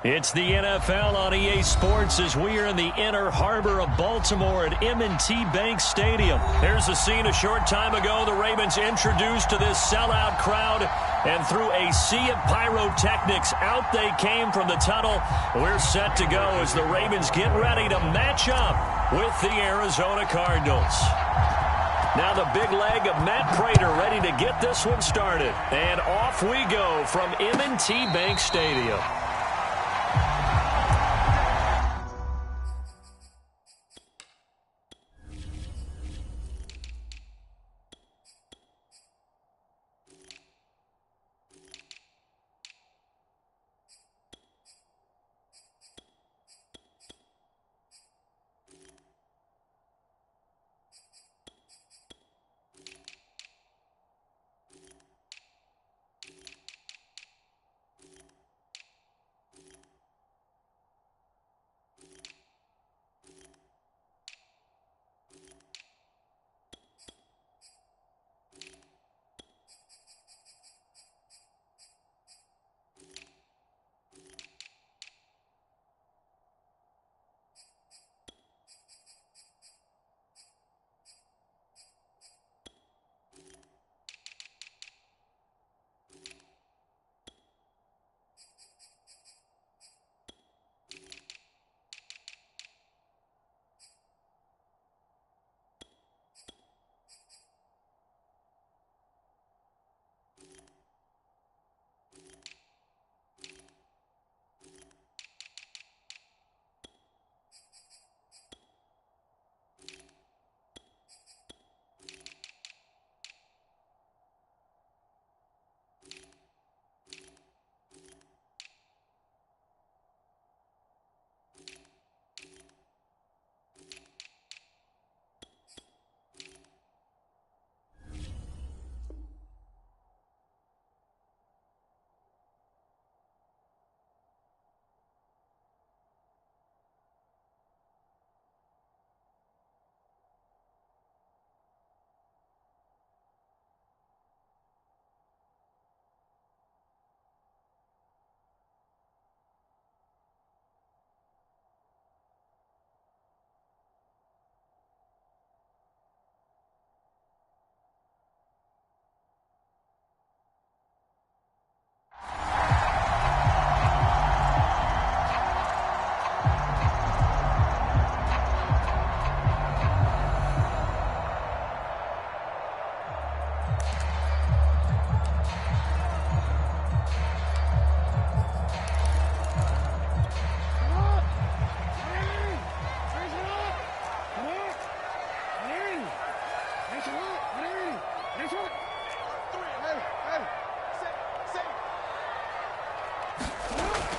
It's the NFL on EA Sports as we are in the inner harbor of Baltimore at M&T Bank Stadium. Here's a scene a short time ago. The Ravens introduced to this sellout crowd, and through a sea of pyrotechnics, out they came from the tunnel. We're set to go as the Ravens get ready to match up with the Arizona Cardinals. Now the big leg of Matt Prater ready to get this one started. And off we go from M&T Bank Stadium.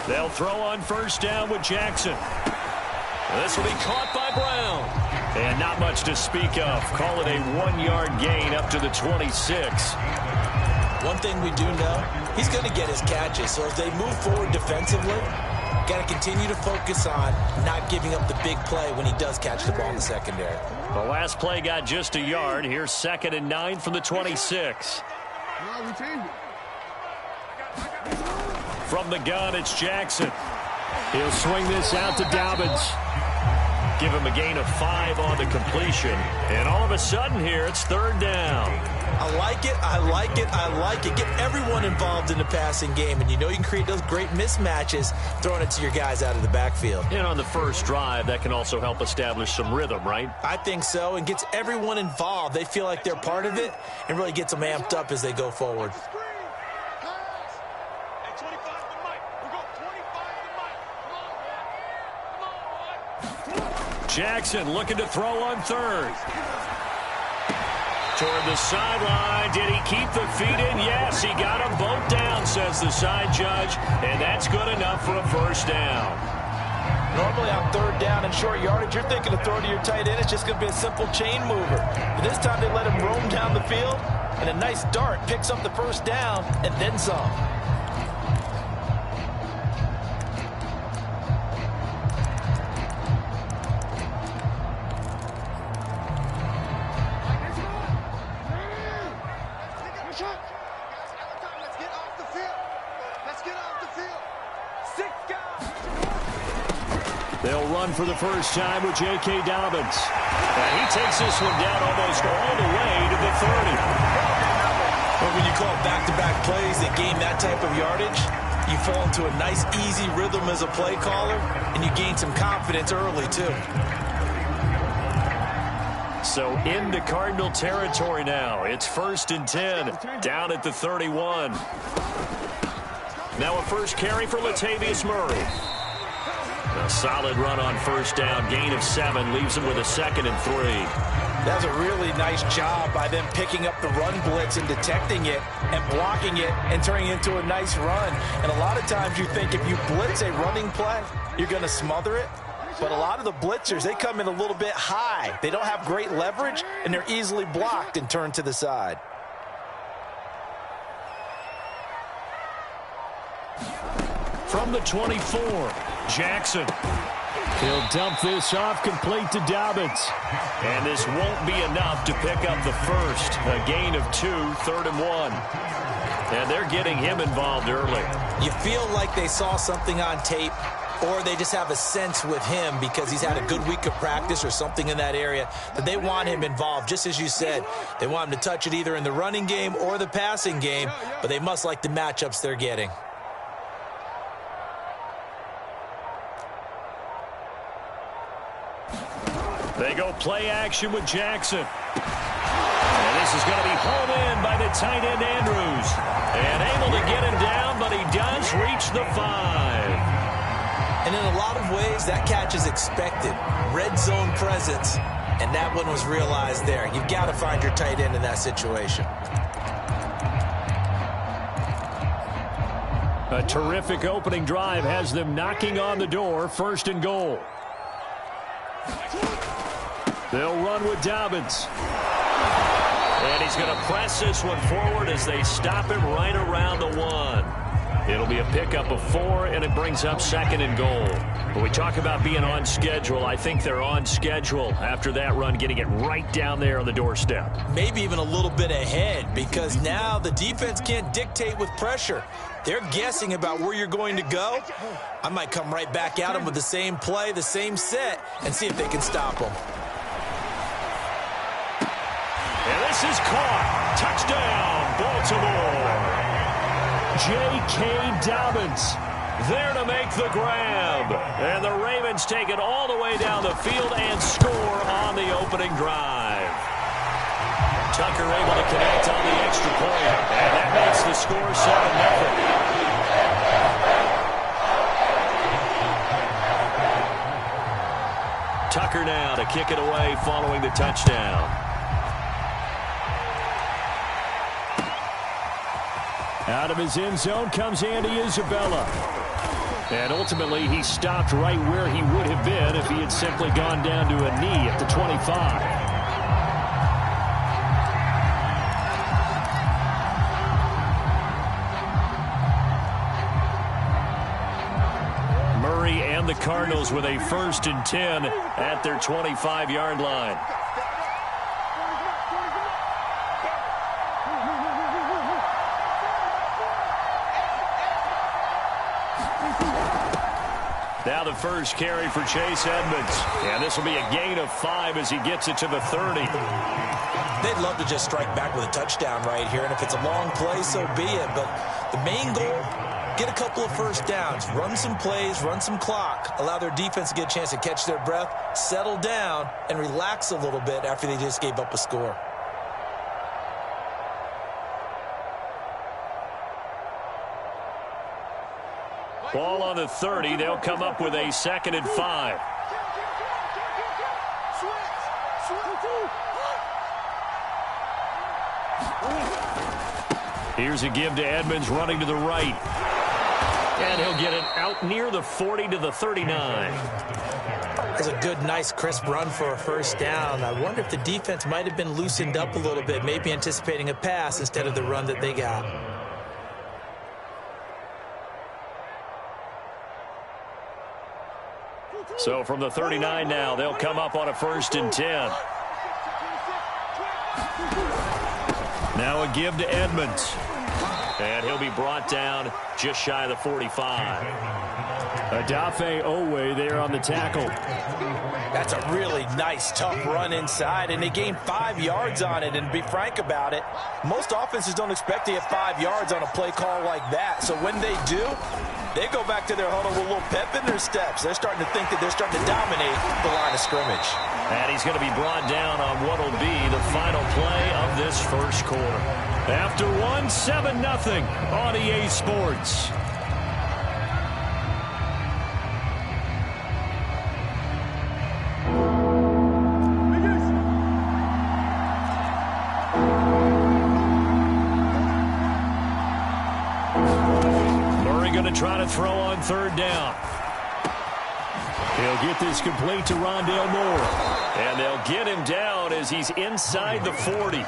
They'll throw on first down with Jackson. This will be caught by Brown. And not much to speak of. Call it a 1-yard gain up to the 26. One thing we do know, he's going to get his catches. So as they move forward defensively, got to continue to focus on not giving up the big play when he does catch the ball in the secondary. The last play got just a yard. Here's 2nd and 9 from the 26. From the gun, it's Jackson. He'll swing this out to Dobbins. Give him a gain of 5 on the completion. And all of a sudden here, it's 3rd down. I like it, I like it, I like it. Get everyone involved in the passing game. And you know you can create those great mismatches throwing it to your guys out of the backfield. And on the first drive, that can also help establish some rhythm, right? I think so, and gets everyone involved. They feel like they're part of it and really gets them amped up as they go forward. Jackson looking to throw on 3rd. Toward the sideline. Did he keep the feet in? Yes, he got them both down, says the side judge. And that's good enough for a first down. Normally on 3rd down and short yardage, you're thinking to throw to your tight end. It's just going to be a simple chain mover. But this time they let him roam down the field. And a nice dart picks up the first down and then some. Let's get off the field. 6 guys. They'll run for the first time with J.K. Dobbins. And he takes this one down almost all the way to the 30. But when you call back-to-back plays that gain that type of yardage, you fall into a nice, easy rhythm as a play caller, and you gain some confidence early, too. So into Cardinal territory now. It's 1st and 10, down at the 31. Now a first carry for Latavius Murray. A solid run on first down. Gain of 7 leaves him with a 2nd and 3. That's a really nice job by them picking up the run blitz and detecting it and blocking it and turning it into a nice run. And a lot of times you think if you blitz a running play, you're going to smother it. But a lot of the blitzers, they come in a little bit high. They don't have great leverage, and they're easily blocked and turned to the side. From the 24, Jackson. He'll dump this off complete to Dobbins. And this won't be enough to pick up the first. A gain of 2, 3rd and 1. And they're getting him involved early. You feel like they saw something on tape, or they just have a sense with him because he's had a good week of practice or something in that area that they want him involved. Just as you said, they want him to touch it either in the running game or the passing game, but they must like the matchups they're getting. They go play action with Jackson. And this is going to be hauled in by the tight end Andrews. And able to get him down, but he does reach the 5. And in a lot of ways, that catch is expected. Red zone presence, and that one was realized there. You've got to find your tight end in that situation. A terrific opening drive has them knocking on the door, 1st and goal. They'll run with Dobbins. And he's going to press this one forward as they stop him right around the 1. It'll be a pickup of 4, and it brings up 2nd and goal. When we talk about being on schedule, I think they're on schedule after that run, getting it right down there on the doorstep. Maybe even a little bit ahead, because now the defense can't dictate with pressure. They're guessing about where you're going to go. I might come right back at them with the same play, the same set, and see if they can stop them. And this is caught. Touchdown, Baltimore. J.K. Dobbins there to make the grab. And the Ravens take it all the way down the field and score on the opening drive. Tucker able to connect on the extra point. And that makes the score 7-0. Tucker now to kick it away following the touchdown. Out of his end zone comes Andy Isabella. And ultimately, he stopped right where he would have been if he had simply gone down to a knee at the 25. Murray and the Cardinals with a 1st and 10 at their 25-yard line. Now the first carry for Chase Edmonds. And this will be a gain of 5 as he gets it to the 30. They'd love to just strike back with a touchdown right here. And if it's a long play, so be it. But the main goal, get a couple of first downs. Run some plays, run some clock. Allow their defense to get a chance to catch their breath, settle down, and relax a little bit after they just gave up a score. Ball on the 30. They'll come up with a 2nd and 5. Here's a give to Edmonds running to the right. And he'll get it out near the 40 to the 39. That's a good, nice, crisp run for a first down. I wonder if the defense might have been loosened up a little bit, maybe anticipating a pass instead of the run that they got. So from the 39 now, they'll come up on a 1st and 10. Now a give to Edmonds. And And he'll be brought down just shy of the 45. Adafe Owe there on the tackle. That's a really nice, tough run inside, and they gained 5 yards on it. And to be frank about it, most offenses don't expect to get 5 yards on a play call like that. So when they do, they go back to their huddle with a little pep in their steps. They're starting to think that they're starting to dominate the line of scrimmage. And he's going to be brought down on what will be the final play of this first quarter. After 7-0 on EA Sports. Try to throw on third down. He'll get this complete to Rondale Moore. And they'll get him down as he's inside the 40.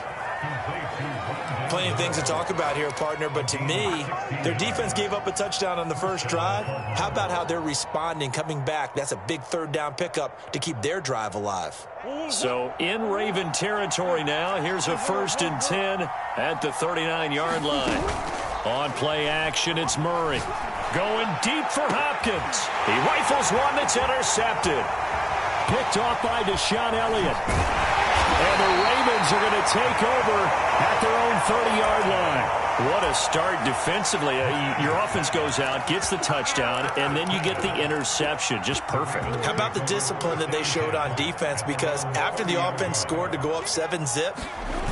Plenty of things to talk about here, partner, but to me, their defense gave up a touchdown on the first drive. How about how they're responding, coming back? That's a big third down pickup to keep their drive alive. So in Raven territory now, here's a 1st and 10 at the 39-yard line. On play action, it's Murray. Going deep for Hopkins. He rifles one that's intercepted. Picked off by Deshaun Elliott. And the Ravens are going to take over at their own 30-yard line. What a start defensively. Your offense goes out, gets the touchdown, and then you get the interception. Just perfect. How about the discipline that they showed on defense? Because after the offense scored to go up 7-zip,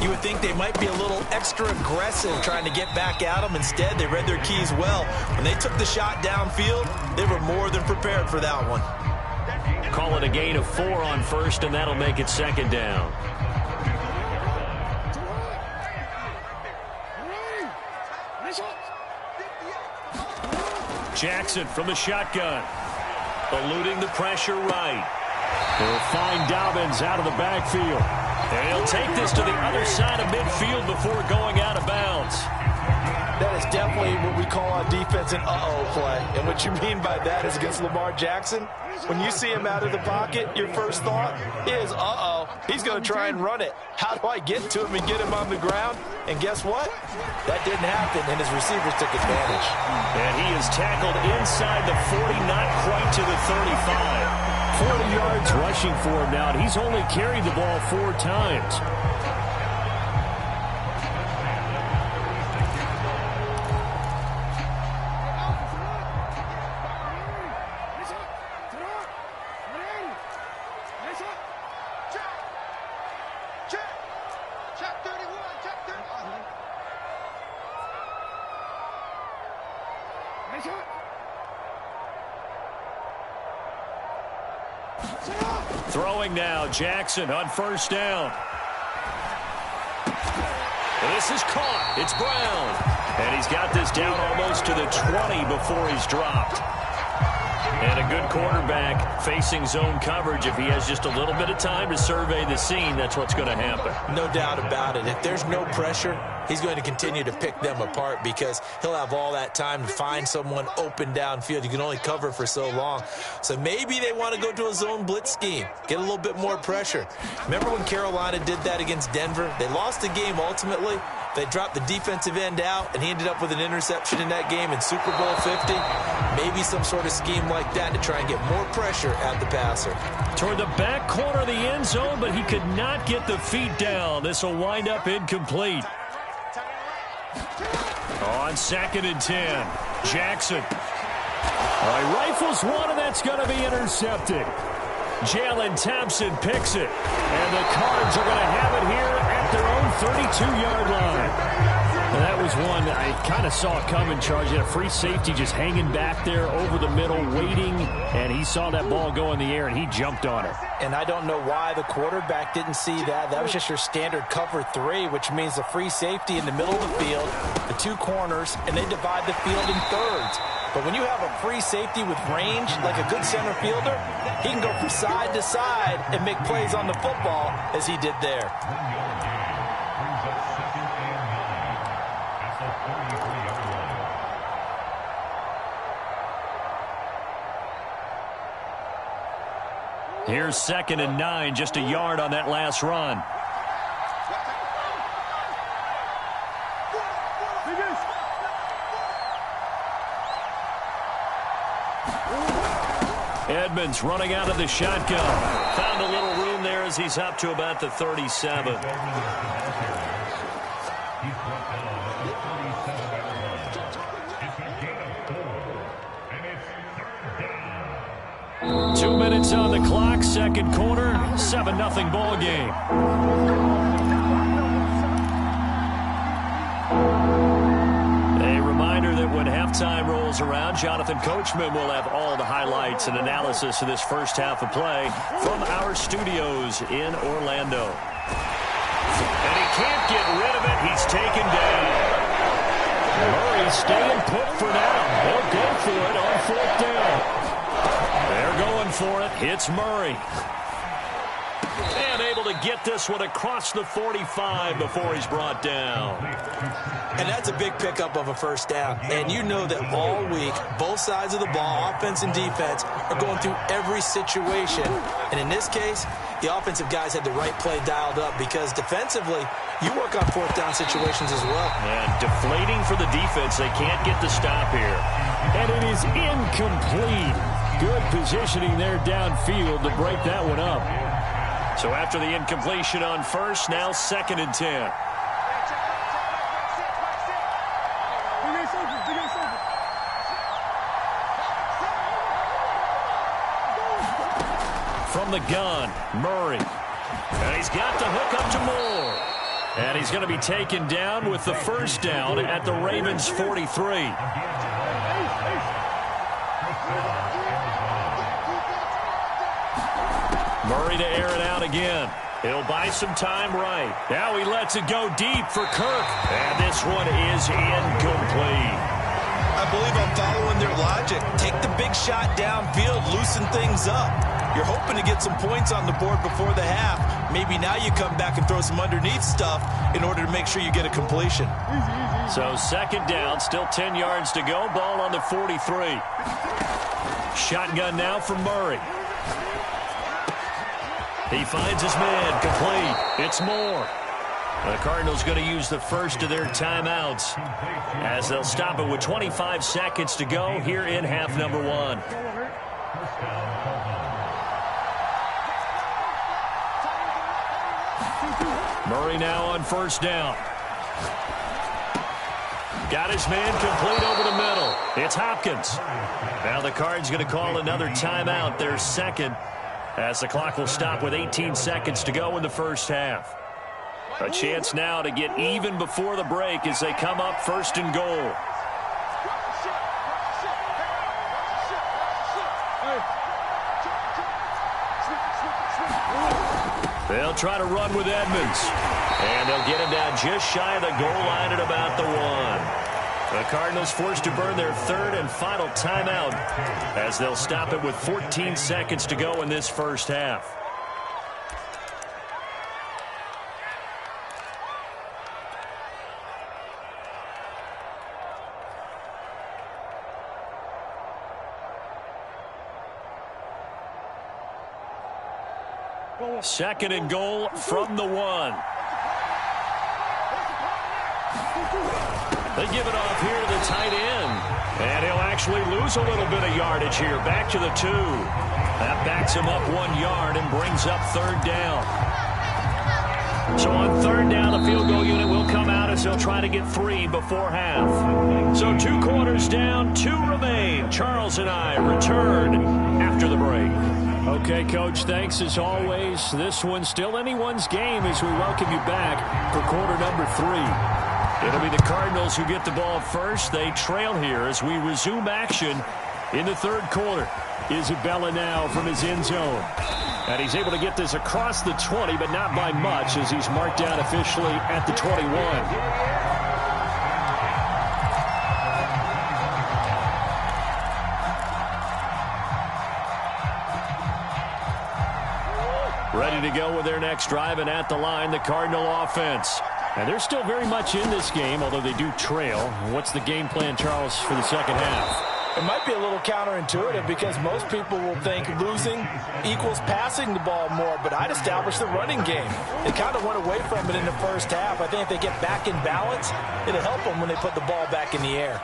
you would think they might be a little extra aggressive trying to get back at them. Instead, they read their keys well. When they took the shot downfield, they were more than prepared for that one. Call it a gain of 4 on first, and that'll make it 2nd down. Jackson from the shotgun. Eluding the pressure right. They'll find Dobbins out of the backfield. And he'll take this to the other side of midfield before going out of bounds. That is definitely what we call on defense an uh-oh play. And what you mean by that is against Lamar Jackson, when you see him out of the pocket, your first thought is, uh-oh, he's going to try and run it. How do I get to him and get him on the ground? And guess what? That didn't happen, and his receivers took advantage. And he is tackled inside the 40, not quite to the 35. 40 yards rushing for him now, and he's only carried the ball 4 times. Throwing now, Jackson on first down. And this is caught. It's Brown. And he's got this down almost to the 20 before he's dropped. And a good quarterback facing zone coverage. If he has just a little bit of time to survey the scene, that's what's going to happen. No doubt about it. If there's no pressure, he's going to continue to pick them apart because he'll have all that time to find someone open downfield. You can only cover for so long. So maybe they want to go to a zone blitz scheme, get a little bit more pressure. Remember when Carolina did that against Denver? They lost the game ultimately. They dropped the defensive end out, and he ended up with an interception in that game in Super Bowl 50. Maybe some sort of scheme like that to try and get more pressure at the passer. Toward the back corner of the end zone, but he could not get the feet down. This will wind up incomplete. On 2nd and 10, Jackson. He rifles one, and that's going to be intercepted. Jalen Thompson picks it. And the Cards are going to have it here at their own 32-yard line. And that was one I kind of saw it coming, Charles. You had a free safety just hanging back there over the middle, waiting, and he saw that ball go in the air, and he jumped on it. And I don't know why the quarterback didn't see that. That was just your standard cover 3, which means the free safety in the middle of the field, the 2 corners, and they divide the field in thirds. But when you have a free safety with range, like a good center fielder, he can go from side to side and make plays on the football as he did there. Here's 2nd and 9, just a yard on that last run. Edmonds running out of the shotgun. Found a little room there as he's up to about the 37. Two minutes on the clock, second quarter, 7-0 ball game. A reminder that when halftime rolls around, Jonathan Coachman will have all the highlights and analysis of this first half of play from our studios in Orlando. And he can't get rid of it. He's taken down. Murray staying put for now. They'll go for it on fourth down. They're going for it. It's Murray. And able to get this one across the 45 before he's brought down. And that's a big pickup of a first down. And you know that all week, both sides of the ball, offense and defense, are going through every situation. And in this case, the offensive guys had the right play dialed up because defensively, you work on fourth down situations as well. And deflating for the defense. They can't get the stop here. And it is incomplete. Good positioning there downfield to break that one up. So after the incompletion on first, now 2nd and 10. From the gun, Murray. And he's got the hook up to Moore. And he's going to be taken down with the first down at the Ravens' 43. Murray to air it out again. He'll buy some time right. Now he lets it go deep for Kirk. And this one is incomplete. I believe I'm following their logic. Take the big shot downfield, loosen things up. You're hoping to get some points on the board before the half. Maybe now you come back and throw some underneath stuff in order to make sure you get a completion. So 2nd down, still 10 yards to go. Ball on the 43. Shotgun now from Murray. He finds his man, complete. It's Moore. The Cardinals going to use the first of their timeouts as they'll stop it with 25 seconds to go here in half number 1. Murray now on first down. Got his man complete over the middle. It's Hopkins. Now the Cards going to call another timeout, their second, as the clock will stop with 18 seconds to go in the first half. A chance now to get even before the break as they come up 1st and goal. They'll try to run with Edmonds. And they'll get him down just shy of the goal line at about the 1. The Cardinals forced to burn their 3rd and final timeout as they'll stop it with 14 seconds to go in this first half. Second and goal from the 1. They give it off here to the tight end. And he'll actually lose a little bit of yardage here. Back to the 2. That backs him up 1 yard and brings up 3rd down. So on 3rd down, the field goal unit will come out as they'll try to get 3 before half. So 2 quarters down, 2 remain. Charles and I return after the break. Okay, Coach, thanks as always. This one's still anyone's game as we welcome you back for quarter number 3. It'll be the Cardinals who get the ball first. They trail here as we resume action in the 3rd quarter. Isabella now from his end zone. And he's able to get this across the 20, but not by much as he's marked down officially at the 21. Ready to go with their next drive, and at the line, the Cardinal offense. And they're still very much in this game, although they do trail. What's the game plan, Charles, for the second half? It might be a little counterintuitive because most people will think losing equals passing the ball more, but I'd establish the running game. They kind of went away from it in the first half. I think if they get back in balance, it'll help them when they put the ball back in the air.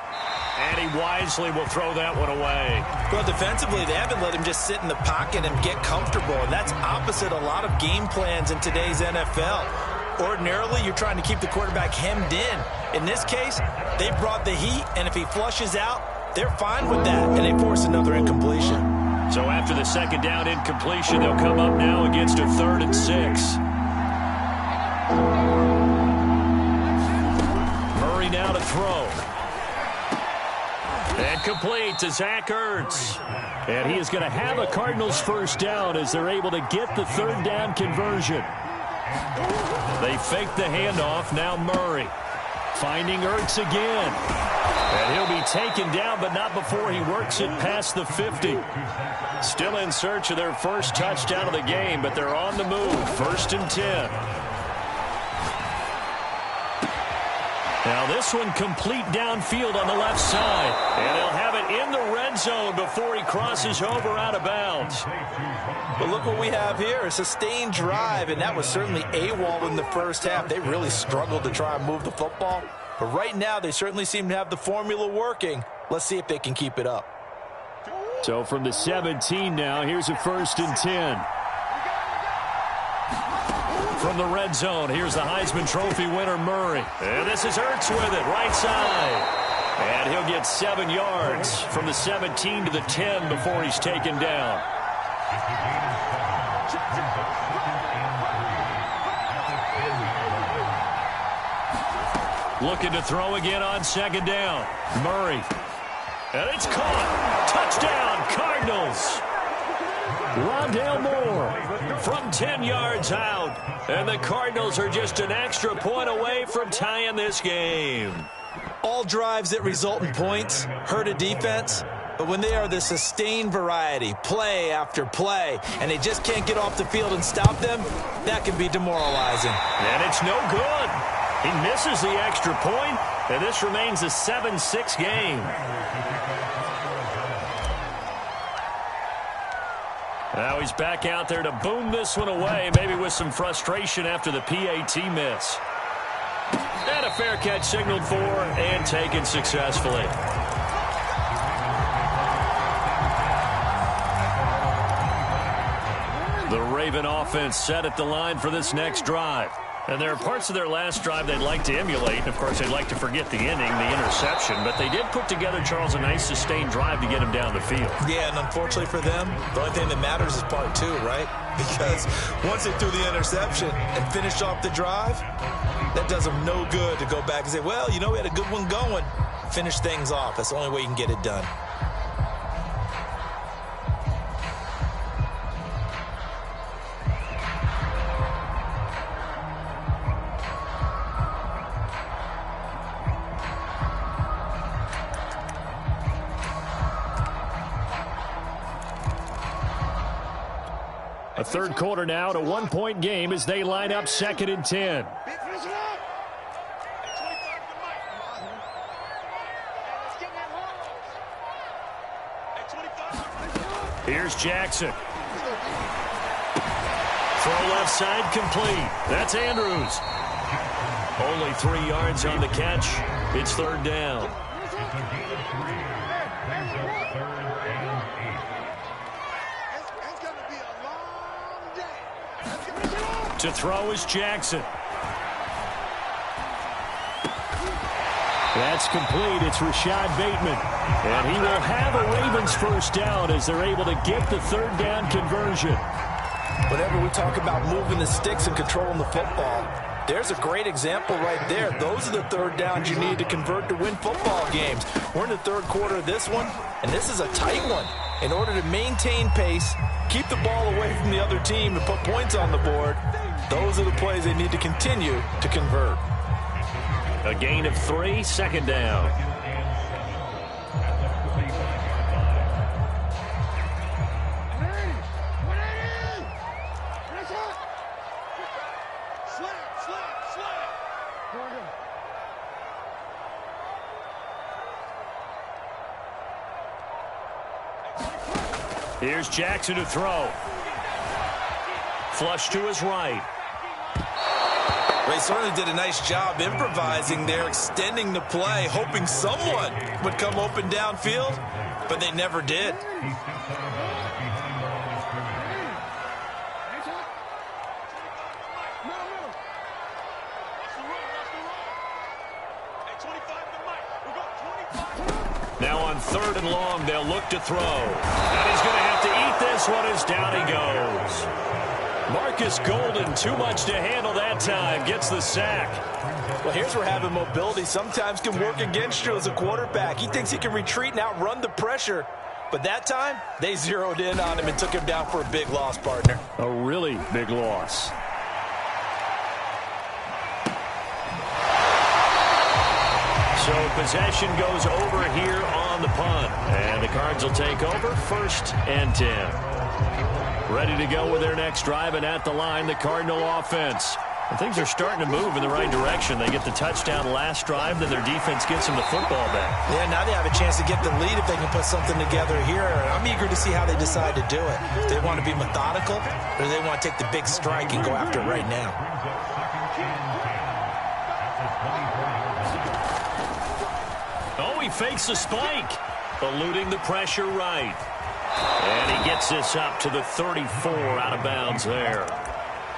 And he wisely will throw that one away. Well, defensively, they haven't let him just sit in the pocket and get comfortable. And that's opposite a lot of game plans in today's NFL. Ordinarily, you're trying to keep the quarterback hemmed in. In this case, they brought the heat, and if he flushes out, they're fine with that, and they force another incompletion. So after the second down incompletion, they'll come up now against a 3rd and 6. Murray now to throw. And complete to Zach Ertz. And he is going to have a Cardinals first down as they're able to get the 3rd down conversion. They fake the handoff. Now Murray finding Ertz again. And he'll be taken down, but not before he works it past the 50. Still in search of their first touchdown of the game, but they're on the move. 1st and 10. Now this one complete downfield on the left side. And they'll have it in the red zone before he crosses over out of bounds. But look what we have here, a sustained drive, and that was certainly AWOL in the first half. They really struggled to try and move the football. But right now, they certainly seem to have the formula working. Let's see if they can keep it up. So from the 17 now, here's a 1st and 10. From the red zone, here's the Heisman Trophy winner, Murray. And this is Ertz with it, right side. And he'll get 7 yards from the 17 to the 10 before he's taken down. Looking to throw again on 2nd down. Murray. And it's caught. Touchdown, Cardinals. Rondale Moore from 10 yards out. And the Cardinals are just an extra point away from tying this game. All drives that result in points hurt a defense. But when they are the sustained variety, play after play, and they just can't get off the field and stop them, that can be demoralizing. And it's no good. He misses the extra point, and this remains a 7-6 game. Now he's back out there to boom this one away, maybe with some frustration after the PAT miss. And a fair catch signaled for and taken successfully. The Raven offense set at the line for this next drive. And there are parts of their last drive they'd like to emulate. Of course, they'd like to forget the inning, the interception. But they did put together, Charles, a nice sustained drive to get him down the field. Yeah, and unfortunately for them, the only thing that matters is part 2, right? Because once they threw the interception and finished off the drive, that does them no good to go back and say, well, you know, we had a good one going. Finish things off. That's the only way you can get it done. A third quarter now, to 1-point game as they line up 2nd and 10. Here's Jackson. Throw left side complete. That's Andrews. Only 3 yards on the catch. It's 3rd down. To throw is Jackson. That's complete. It's Rashad Bateman. And he will have a Ravens first down as they're able to get the 3rd down conversion. Whenever we talk about moving the sticks and controlling the football, there's a great example right there. Those are the 3rd downs you need to convert to win football games. We're in the 3rd quarter of this one, and this is a tight one. In order to maintain pace, keep the ball away from the other team, and put points on the board, those are the plays they need to continue to convert. A gain of 3, 2nd down. Here's Jackson to throw. Flush to his right. They certainly did a nice job improvising there, extending the play, hoping someone would come open downfield, but they never did. Now on 3rd and long, they'll look to throw. And he's going to have to eat this one as down he goes. Marcus Golden, too much to handle that time, gets the sack. Well, here's where having mobility sometimes can work against you as a quarterback. He thinks he can retreat and outrun the pressure. But that time, they zeroed in on him and took him down for a big loss, partner. A really big loss. So possession goes over here on the punt. And the Cards will take over 1st and 10. Ready to go with their next drive, and at the line, the Cardinal offense. And things are starting to move in the right direction. They get the touchdown last drive, then their defense gets them the football back. Yeah, now they have a chance to get the lead if they can put something together here. I'm eager to see how they decide to do it. If they want to be methodical, or do they want to take the big strike and go after it right now? Oh, he fakes a spike, eluding the pressure right. And he gets this up to the 34, out of bounds there.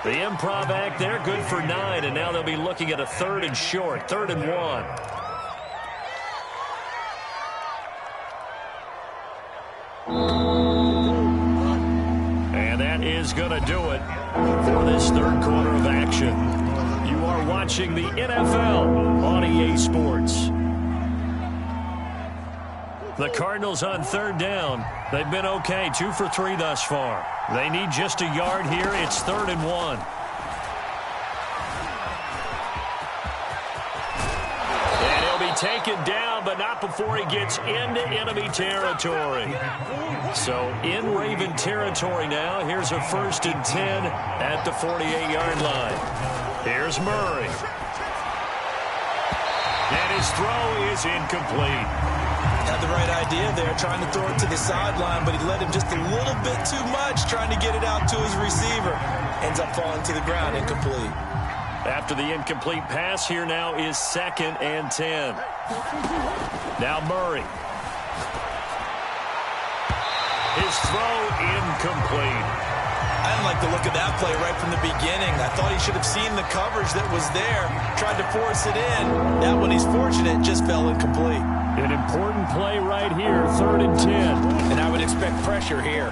The improv act there, good for 9, and now they'll be looking at a 3rd and short, 3rd and 1. And that is going to do it for this 3rd quarter of action. You are watching the NFL on EA Sports. The Cardinals on 3rd down. They've been okay, 2 for 3 thus far. They need just a yard here. It's 3rd and 1. And he'll be taken down, but not before he gets into enemy territory. So in Raven territory now. Here's a 1st and 10 at the 48-yard line. Here's Murray. And his throw is incomplete. Had the right idea there, trying to throw it to the sideline, but he led him just a little bit too much, trying to get it out to his receiver. Ends up falling to the ground, incomplete. After the incomplete pass, here now is 2nd and 10. Now Murray. His throw incomplete. I didn't like the look of that play right from the beginning. I thought he should have seen the coverage that was there, tried to force it in. That one, he's fortunate, just fell incomplete. An important play right here, 3rd and 10. And I would expect pressure here.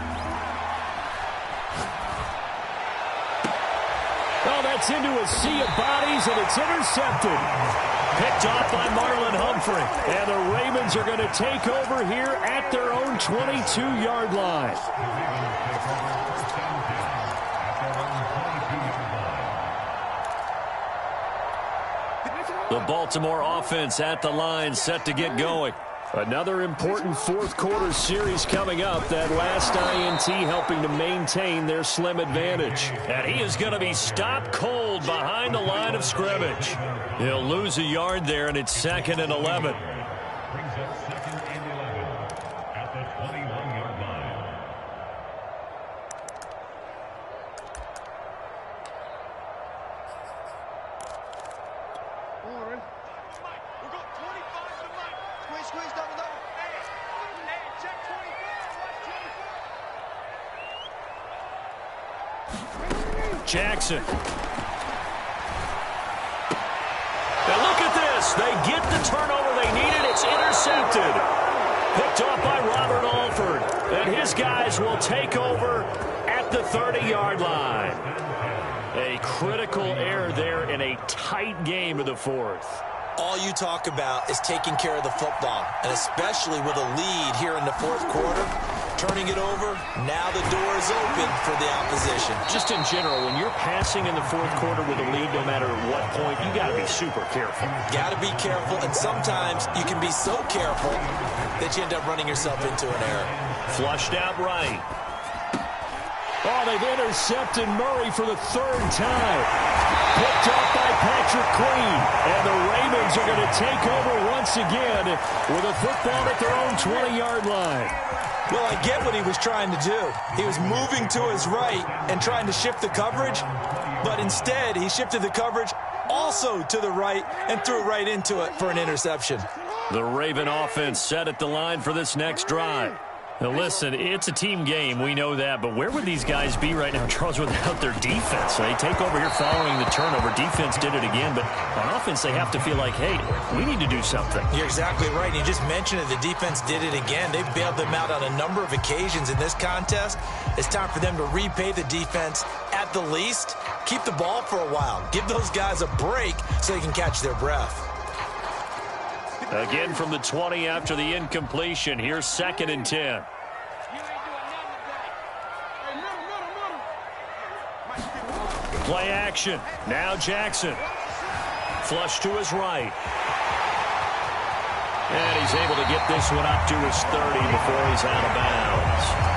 Oh, that's into a sea of bodies, and it's intercepted. Picked off by Marlon Humphrey. And the Ravens are going to take over here at their own 22-yard line. The Baltimore offense at the line, set to get going. Another important 4th quarter series coming up. That last INT helping to maintain their slim advantage. And he is going to be stopped cold behind the line of scrimmage. He'll lose a yard there, and it's 2nd and 11. Jackson. Now look at this. They get the turnover they needed. It's intercepted. Picked off by Robert Alford. And his guys will take over at the 30-yard line. A critical error there in a tight game of the 4th. All you talk about is taking care of the football, and especially with a lead here in the 4th quarter. Turning it over, now the door is open for the opposition. Just in general, when you're passing in the 4th quarter with a lead, no matter what point, you got to be super careful. Got to be careful, and sometimes you can be so careful that you end up running yourself into an error. Flushed out right. Oh, they've intercepted Murray for the 3rd time. Picked off by Patrick Queen. And the Ravens are going to take over once again with a football at their own 20-yard line. Well, I get what he was trying to do. He was moving to his right and trying to shift the coverage, but instead he shifted the coverage also to the right, and threw it right into it for an interception. The Raven offense set at the line for this next drive. Now listen, it's a team game, we know that, but where would these guys be right now, Charles, without their defense? They take over here following the turnover. Defense did it again, but on offense they have to feel like, hey, we need to do something. You're exactly right. You just mentioned it. The defense did it again. They bailed them out on a number of occasions in this contest. It's time for them to repay the defense at the least. Keep the ball for a while. Give those guys a break so they can catch their breath. Again from the 20 after the incompletion. Here's 2nd and 10. Play action. Now Jackson. Flush to his right. And he's able to get this one up to his 30 before he's out of bounds.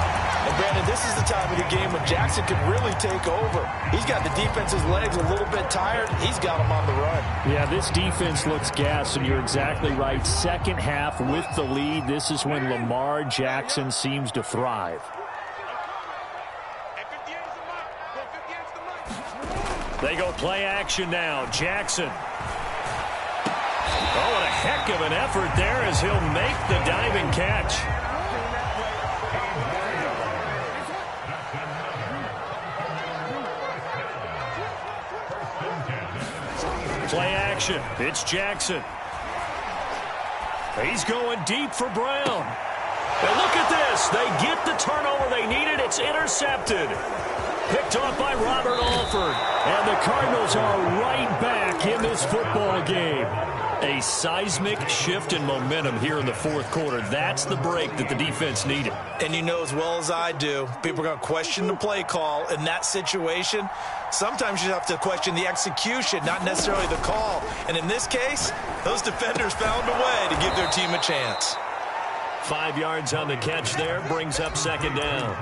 And Brandon, this is the time of the game when Jackson can really take over. He's got the defense's legs a little bit tired. He's got them on the run. Yeah, this defense looks gassed, and you're exactly right. Second half with the lead, this is when Lamar Jackson seems to thrive. They go play action now. Jackson. Oh, what a heck of an effort there as he'll make the diving catch. Play action. It's Jackson. He's going deep for Brown. And look at this. They get the turnover they needed. It's intercepted. Picked off by Robert Alford. And the Cardinals are right back in this football game. A seismic shift in momentum here in the fourth quarter. That's the break that the defense needed. And you know as well as I do, people are going to question the play call in that situation. Sometimes you have to question the execution, not necessarily the call. And in this case, those defenders found a way to give their team a chance. 5 yards on the catch there, brings up 2nd down.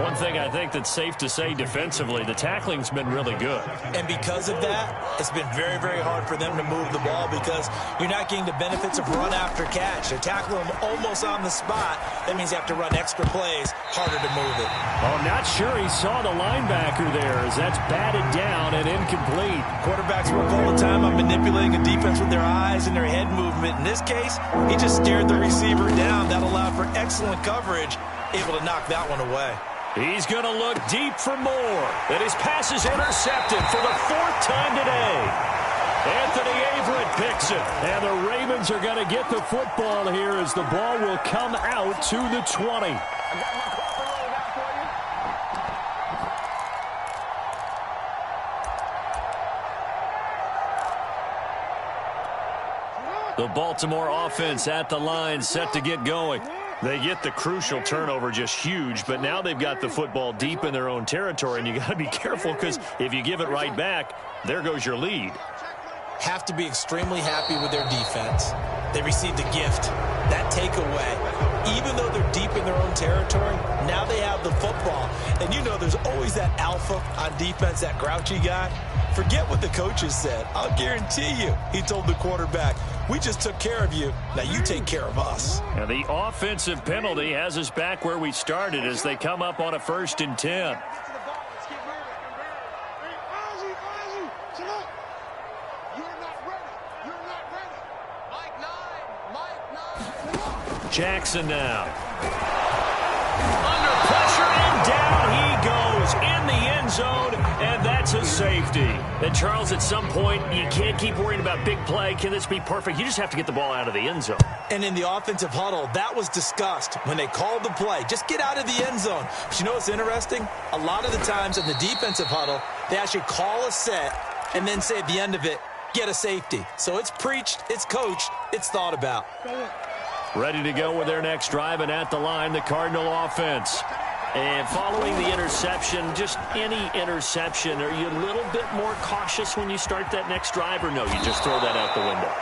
One thing I think that's safe to say defensively, the tackling's been really good. And because of that, it's been very, very hard for them to move the ball because you're not getting the benefits of run after catch. They're tackling them almost on the spot. That means you have to run extra plays, harder to move it. Oh, not sure he saw the linebacker there as that's batted down and incomplete. Quarterbacks work all the time on manipulating a defense with their eyes and their head movement. In this case, he just stared the receiver down. That allowed for excellent coverage, able to knock that one away. He's going to look deep for more. And his pass is intercepted for the 4th time today. Anthony Averett picks it. And the Ravens are going to get the football here as the ball will come out to the 20. The Baltimore offense at the line, set to get going. They get the crucial turnover, just huge, but now they've got the football deep in their own territory, and you got to be careful because if you give it right back, there goes your lead. Have to be extremely happy with their defense. They received a gift, that takeaway. Even though they're deep in their own territory, now they have the football. And you know there's always that alpha on defense, that grouchy guy. Forget what the coaches said. I'll guarantee you, he told the quarterback, we just took care of you. Now you take care of us. And the offensive penalty has us back where we started as they come up on a 1st and 10. Jackson now. Under pressure and down he goes in the end zone, and that's a safety. And Charles, at some point, you can't keep worrying about big play. Can this be perfect? You just have to get the ball out of the end zone. And in the offensive huddle, that was discussed when they called the play. Just get out of the end zone. But you know what's interesting? A lot of the times in the defensive huddle, they actually call a set and then say at the end of it, get a safety. So it's preached, it's coached, it's thought about. Ready to go with their next drive, and at the line, the Cardinal offense. And following the interception, just any interception, are you a little bit more cautious when you start that next drive, or no, you just throw that out the window?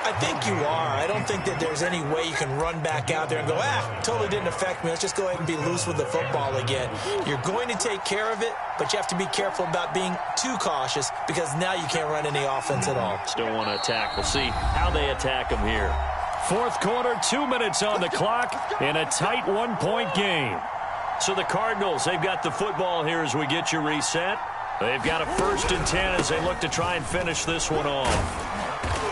I think you are. I don't think that there's any way you can run back out there and go, totally didn't affect me. Let's just go ahead and be loose with the football again. You're going to take care of it, but you have to be careful about being too cautious because now you can't run any offense at all. Still want to attack. We'll see how they attack them here. Fourth quarter, 2 minutes on the clock in a tight 1-point game. So the Cardinals, they've got the football here as we get you reset. They've got a 1st and 10 as they look to try and finish this one off.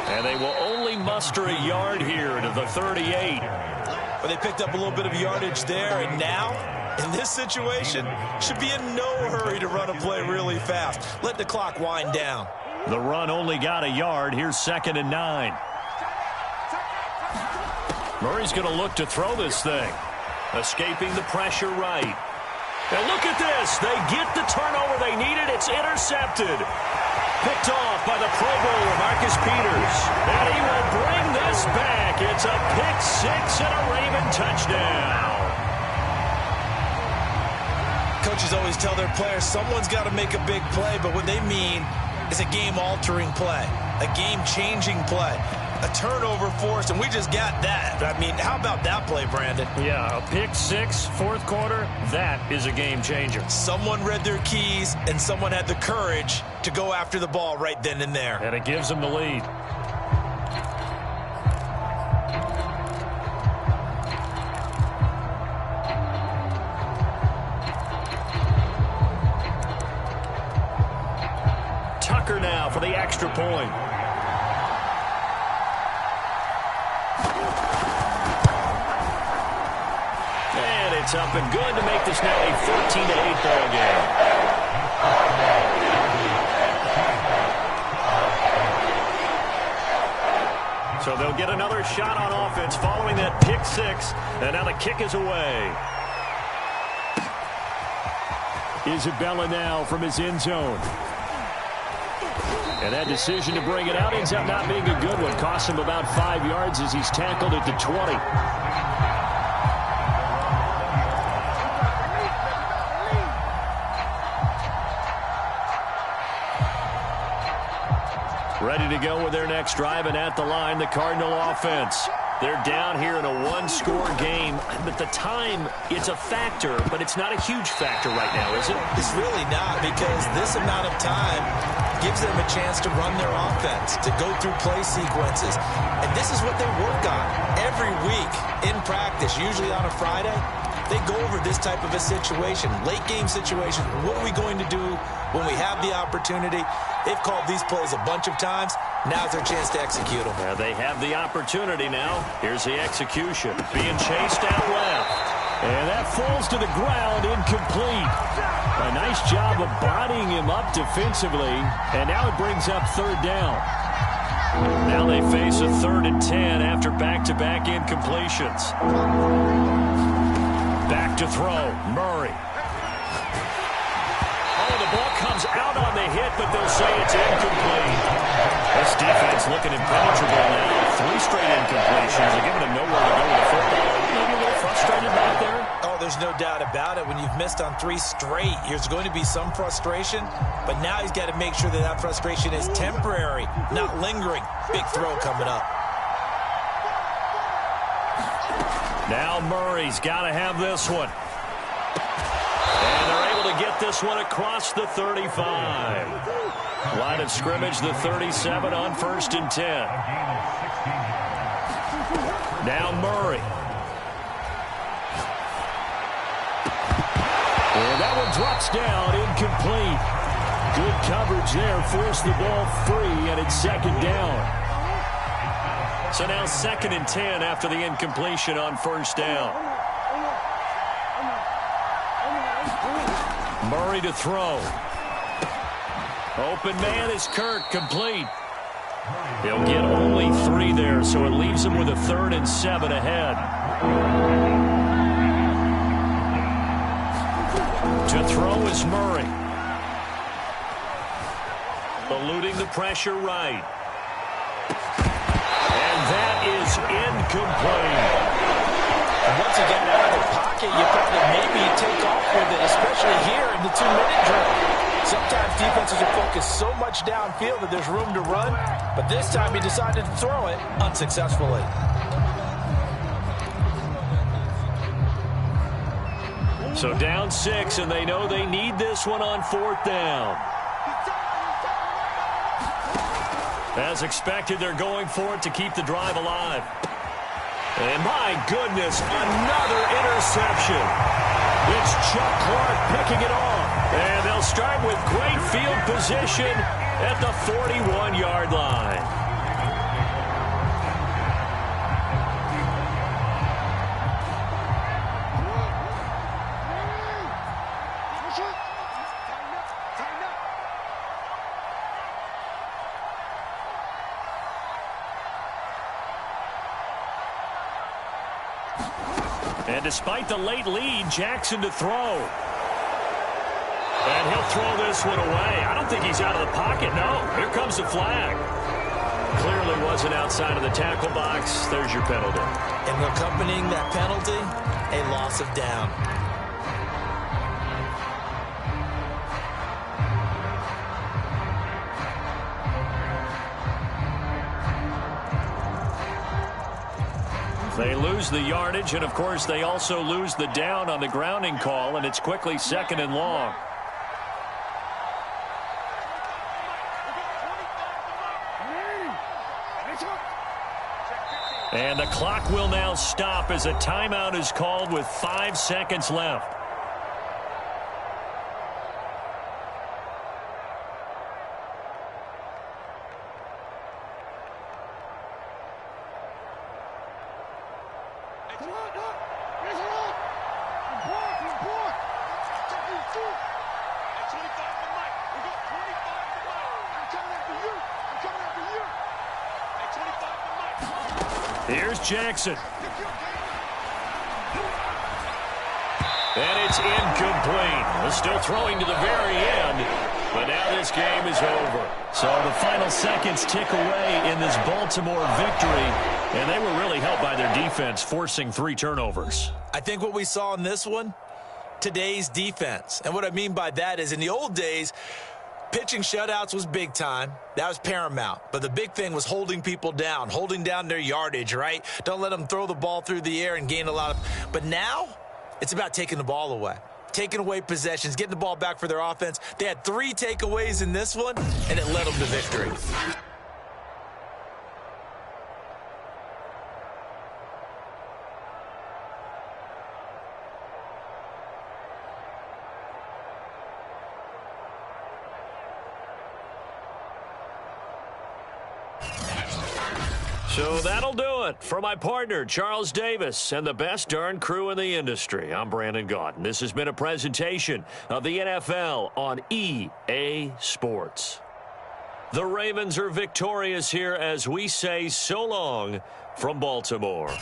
And they will only muster a yard here to the 38. Well, they picked up a little bit of yardage there, and now, in this situation, should be in no hurry to run a play really fast. Let the clock wind down. The run only got a yard. Here's 2nd and 9. Murray's going to look to throw this thing. Escaping the pressure right. And look at this. They get the turnover they needed. It's intercepted. Picked off by the Pro Bowler, Marcus Peters. And he will bring this back. It's a pick 6 and a Raven touchdown. Coaches always tell their players someone's got to make a big play, but what they mean is a game-altering play, a game-changing play, a turnover force, and we just got that. I mean, how about that play, Brandon? Yeah, a pick 6, 4th quarter, that is a game changer. Someone read their keys, and someone had the courage to go after the ball right then and there. And it gives them the lead. Tucker now for the extra point. It's up and good to make this now a 14-8 ball game. So they'll get another shot on offense following that pick 6, and now the kick is away. Isabella now from his end zone. And that decision to bring it out ends up not being a good one. Costs him about 5 yards as he's tackled at the 20. Ready to go with their next drive, and at the line, the Cardinal offense. They're down here in a 1-score game, but the time, it's a factor, but it's not a huge factor right now, is it? It's really not, because this amount of time gives them a chance to run their offense, to go through play sequences. And this is what they work on every week in practice, usually on a Friday. They go over this type of a situation, late game situation. What are we going to do when we have the opportunity? They've called these plays a bunch of times. Now's their chance to execute them. Yeah, they have the opportunity now. Here's the execution. Being chased out left. And that falls to the ground, incomplete. A nice job of bodying him up defensively. And now it brings up 3rd down. Now they face a 3rd and 10 after back-to-back incompletions. Back to throw, Murray. Oh, the ball comes out on the hit, but they'll say it's incomplete. This defense looking impenetrable now. 3 straight incompletions. They're giving him nowhere to go with the football. Maybe a little frustrated back there. Oh, there's no doubt about it. When you've missed on 3 straight, there's going to be some frustration. But now he's got to make sure that that frustration is temporary, not lingering. Big throw coming up. Now Murray's got to have this one. And they're able to get this one across the 35. Line of scrimmage, the 37 on 1st and 10. Now Murray. And that one drops down, incomplete. Good coverage there, forced the ball free, and it's 2nd down. So now 2nd and 10 after the incompletion on 1st down. Murray to throw. Open man is Kirk, complete. He'll get only 3 there, so it leaves him with a 3rd and 7 ahead. To throw is Murray. Eluding the pressure right. That is incomplete. And once you get out of the pocket, you probably maybe take off with it, especially here in the 2-minute drill. Sometimes defenses are focused so much downfield that there's room to run, but this time he decided to throw it unsuccessfully. So down 6, and they know they need this one on 4th down. As expected, they're going for it to keep the drive alive. And my goodness, another interception. It's Chuck Clark picking it off. And they'll start with great field position at the 41-yard line. And despite the late lead, Jackson to throw. And he'll throw this one away. I don't think he's out of the pocket, no. Here comes the flag. Clearly wasn't outside of the tackle box. There's your penalty. And accompanying that penalty, a loss of down. They lose the yardage, and, of course, they also lose the down on the grounding call, and it's quickly 2nd and long. And the clock will now stop as a timeout is called with 5 seconds left. Here's Jackson. And it's incomplete. They're still throwing to the very end, but now this game is over. So the final seconds tick away in this Baltimore victory, and they were really helped by their defense, forcing 3 turnovers. I think what we saw in this one, today's defense. And what I mean by that is in the old days, pitching shutouts was big time. That was paramount. But the big thing was holding people down, holding down their yardage, right? Don't let them throw the ball through the air and gain a lot of... But now, it's about taking the ball away. Taking away possessions, getting the ball back for their offense. They had 3 takeaways in this one, and it led them to victory. So that'll do it for my partner, Charles Davis, and the best darn crew in the industry. I'm Brandon Gaudin. This has been a presentation of the NFL on EA Sports. The Ravens are victorious here as we say so long from Baltimore.